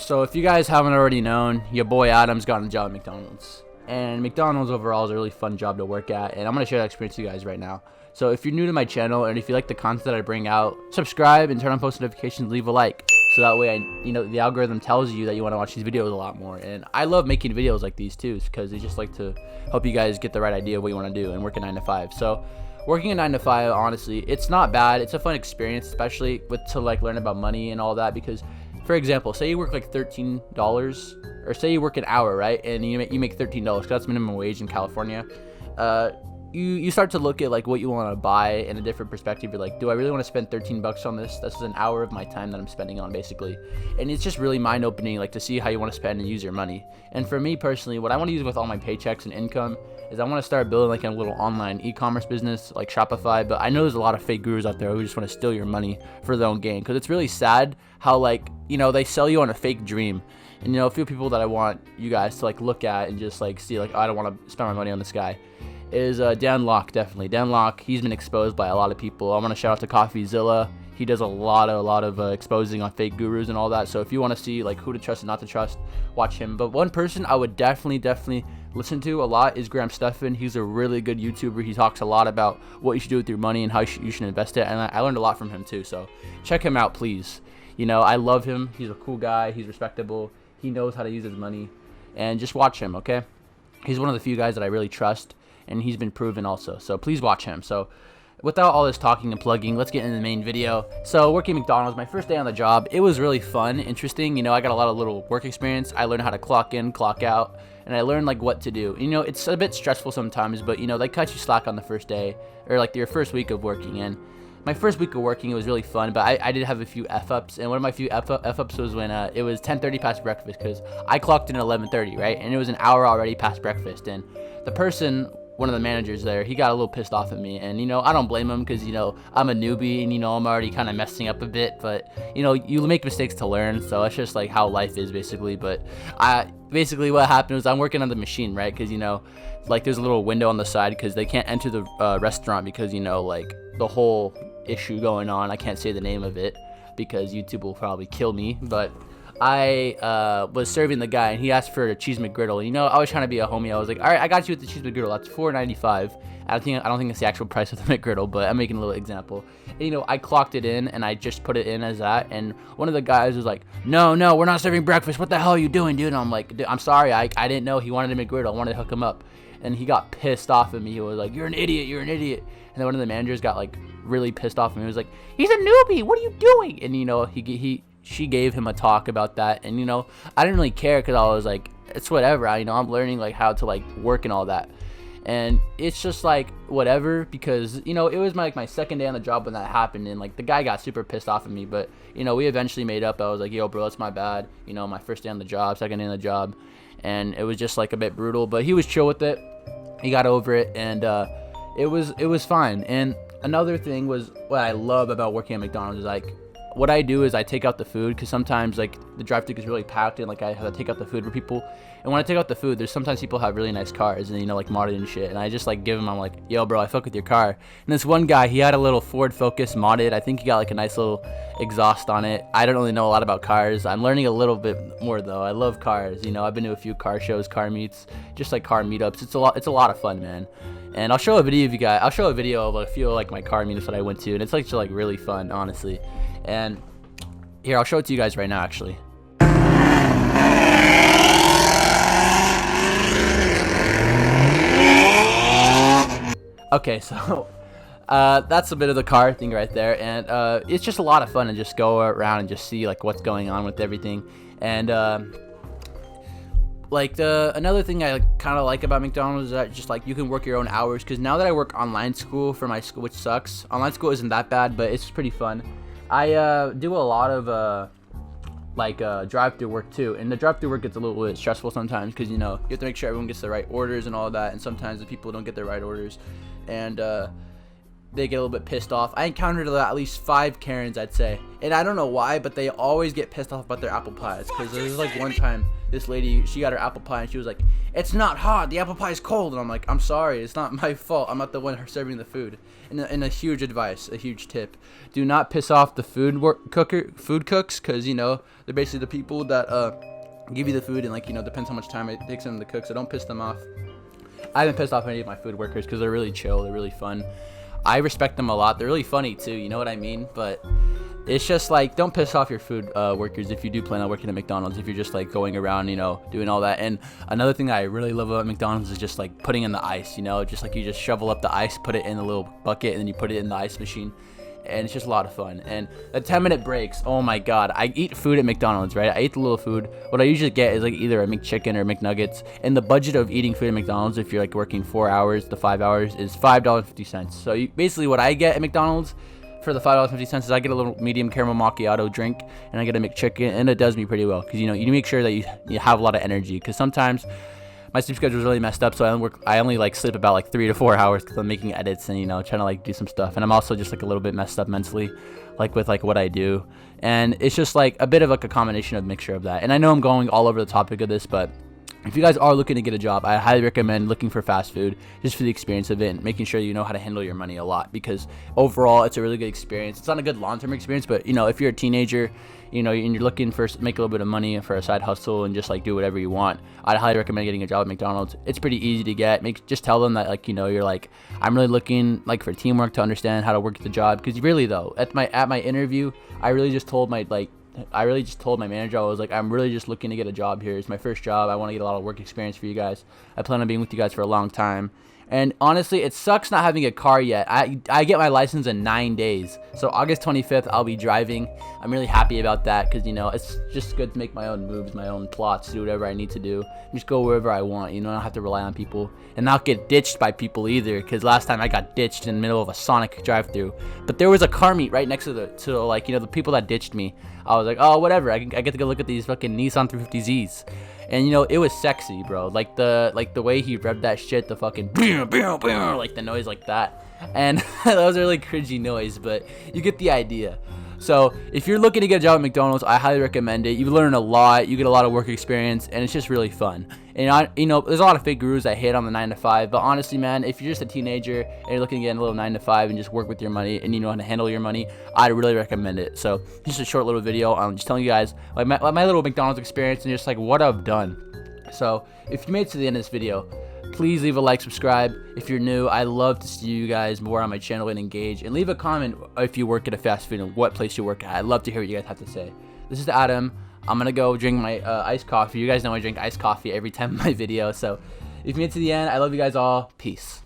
So if you guys haven't already known, your boy Adam's gotten a job at McDonald's. And McDonald's overall is a really fun job to work at, and I'm going to share that experience with you guys right now. So if you're new to my channel, and if you like the content that I bring out, subscribe and turn on post notifications, leave a like. So that way, the algorithm tells you that you want to watch these videos a lot more. And I love making videos like these too, because they just like to help you guys get the right idea of what you want to do and work a 9 to 5. So working a 9 to 5, honestly, it's not bad. It's a fun experience, especially to learn about money and all that, because for example, say you work like $13, or say you work an hour, right? And you make $13, because that's minimum wage in California. You start to look at like what you want to buy in a different perspective. You're like, do I really want to spend 13 bucks on this? This is an hour of my time that I'm spending on, basically. And it's just really mind opening, like, to see how you want to spend and use your money. And for me personally, what I want to use with all my paychecks and income is I want to start building like a little online e-commerce business like Shopify. But I know there's a lot of fake gurus out there who just want to steal your money for their own gain, because it's really sad how they sell you on a fake dream. And a few people that I want you guys to look at and just see oh, I don't want to spend my money on this guy is Dan Locke. Definitely Dan Locke. He's been exposed by a lot of people. I want to shout out to CoffeeZilla. He does a lot of exposing on fake gurus and all that. So if you want to see who to trust and not to trust, watch him. But one person I would definitely listen to a lot is Graham Stephan. He's a really good YouTuber. He talks a lot about what you should do with your money and how you should invest it. And I learned a lot from him too. So check him out, please. I love him. He's a cool guy. He's respectable. He knows how to use his money. And just watch him, okay? He's one of the few guys that I really trust, and he's been proven also. So please watch him. So without all this talking and plugging, let's get into the main video. So working at McDonald's, my first day on the job, it was really fun, interesting. I got a lot of little work experience. I learned how to clock in, clock out, and I learned what to do. It's a bit stressful sometimes, but they cut you slack on the first day, or your first week of working. And my first week of working, it was really fun, but I did have a few F-ups, and one of my few F-ups was when it was 10:30 past breakfast, because I clocked in at 11:30, right? And it was an hour already past breakfast, and the person, one of the managers there, he got a little pissed off at me, and I don't blame him, because I'm a newbie, and I'm already kind of messing up a bit, but you make mistakes to learn, so it's just how life is, basically. But basically what happened was I'm working on the machine, right? Because there's a little window on the side, because they can't enter the restaurant, because the whole issue going on. I can't say the name of it because YouTube will probably kill me, but I was serving the guy, and he asked for a cheese McGriddle. I was trying to be a homie. I was like, all right, I got you with the cheese McGriddle. That's $4.95. I don't think it's the actual price of the McGriddle, but I'm making a little example. And, I clocked it in, and I just put it in as that. And one of the guys was like, no, we're not serving breakfast. What the hell are you doing, dude? And I'm like, dude, I'm sorry. I didn't know he wanted a McGriddle. I wanted to hook him up. And he got pissed off at me. He was like, you're an idiot. And then one of the managers got really pissed off at me. He was like, he's a newbie. What are you doing? And she gave him a talk about that. And I didn't really care, because I was like, it's whatever. I'm learning how to work and all that. And it's just whatever, because it was my second day on the job when that happened, and the guy got super pissed off at me. But we eventually made up. I was like, yo bro, that's my bad. My first day on the job, second day on the job, and it was just a bit brutal, but he was chill with it. He got over it, and it was fine. And another thing was, what I love about working at McDonald's is what I do is I take out the food, because sometimes the drive-thru is really packed, and I have to take out the food for people. And when I take out the food, there's sometimes people have really nice cars, and modded and shit, and I just give them, I'm like, yo bro, I fuck with your car. And this one guy, he had a little Ford Focus modded. I think he got a nice little exhaust on it. I don't really know a lot about cars. I'm learning a little bit more though. I love cars. I've been to a few car shows, car meets, just car meetups. It's a lot of fun, man. And I'll show a video of you guys. I'll show a video of a few my car meetups that I went to, and it's just really fun, honestly. And here, I'll show it to you guys right now, actually. Okay, so that's a bit of the car thing right there, and it's just a lot of fun to just go around and just see what's going on with everything. And another thing I kind of like about McDonald's is that just you can work your own hours, because now that I work online school for my school, which sucks. Online school isn't that bad, but it's pretty fun. I do a lot of drive-through work too, and the drive-through work gets a little bit stressful sometimes, because you have to make sure everyone gets the right orders and all that, and sometimes the people don't get the right orders. And they get a little bit pissed off. I encountered at least 5 Karens, I'd say, and I don't know why, but they always get pissed off about their apple pies. Because there was like one time this lady, she got her apple pie and she was like, "It's not hot, the apple pie is cold." And I'm like, "I'm sorry, it's not my fault, I'm not the one serving the food." And a huge advice, a huge tip: do not piss off the food cooks, because you know they're basically the people that give you the food, and like, you know, depends how much time it takes them to cook, so don't piss them off. I haven't pissed off any of my food workers because they're really chill, they're really fun. I respect them a lot, they're really funny too, you know what I mean? But it's just like, don't piss off your food workers if you do plan on working at McDonald's, if you're just like going around, you know, doing all that. And another thing that I really love about McDonald's is just like putting in the ice, you know, just like you just shovel up the ice, put it in a little bucket, and then you put it in the ice machine. And it's just a lot of fun. And the 10-minute breaks, oh my god, I eat food at McDonald's, right? I eat the little food. What I usually get is like either a McChicken or McNuggets, and the budget of eating food at McDonald's, if you're like working 4 hours to 5 hours, is $5.50. So basically what I get at McDonald's for the $5.50 is I get a little medium caramel macchiato drink, and I get a McChicken, and it does me pretty well, because you know, you make sure that you have a lot of energy, because sometimes my sleep schedule is really messed up, so I only like sleep about like 3 to 4 hours because I'm making edits and, you know, trying to like do some stuff. And I'm also just like a little bit messed up mentally, like with like what I do. And it's just like a bit of like a combination of mixture of that. And I know I'm going all over the topic of this, but if you guys are looking to get a job, I highly recommend looking for fast food, just for the experience of it and making sure you know how to handle your money a lot, because overall it's a really good experience. It's not a good long-term experience, but you know, if you're a teenager, you know, and you're looking for make a little bit of money for a side hustle and just like do whatever you want, I'd highly recommend getting a job at McDonald's. It's pretty easy to get. Just tell them that, like, you know, you're like, I'm really looking like for teamwork, to understand how to work the job. Because really though, at my interview, I really just told my manager, I was like, I'm really just looking to get a job here. It's my first job. I want to get a lot of work experience for you guys. I plan on being with you guys for a long time. And honestly, it sucks not having a car yet. I get my license in 9 days. So August 25th, I'll be driving. I'm really happy about that, because, you know, it's just good to make my own moves, my own plots, do whatever I need to do. Just go wherever I want, you know, I don't have to rely on people. And not get ditched by people either, because last time I got ditched in the middle of a Sonic drive-thru. But there was a car meet right next to like, you know, the people that ditched me. I was like, oh, whatever, I get to go look at these fucking Nissan 350Zs. And you know, it was sexy, bro. Like the way he revved that shit, the fucking like the noise like that. And that was a really cringy noise, but you get the idea. So if you're looking to get a job at McDonald's, I highly recommend it. You learn a lot, you get a lot of work experience, and it's just really fun. And you know, there's a lot of fake gurus that hate on the 9 to 5, but honestly, man, if you're just a teenager and you're looking to get a little 9 to 5 and just work with your money, and you know how to handle your money, I'd really recommend it. So just a short little video. I'm just telling you guys like my little McDonald's experience and just like what I've done. So if you made it to the end of this video, please leave a like, subscribe. If you're new, I love to see you guys more on my channel and engage. And leave a comment if you work at a fast food and what place you work at. I'd love to hear what you guys have to say. This is Adam. I'm going to go drink my iced coffee. You guys know I drink iced coffee every time in my video. So if you made it to the end, I love you guys all. Peace.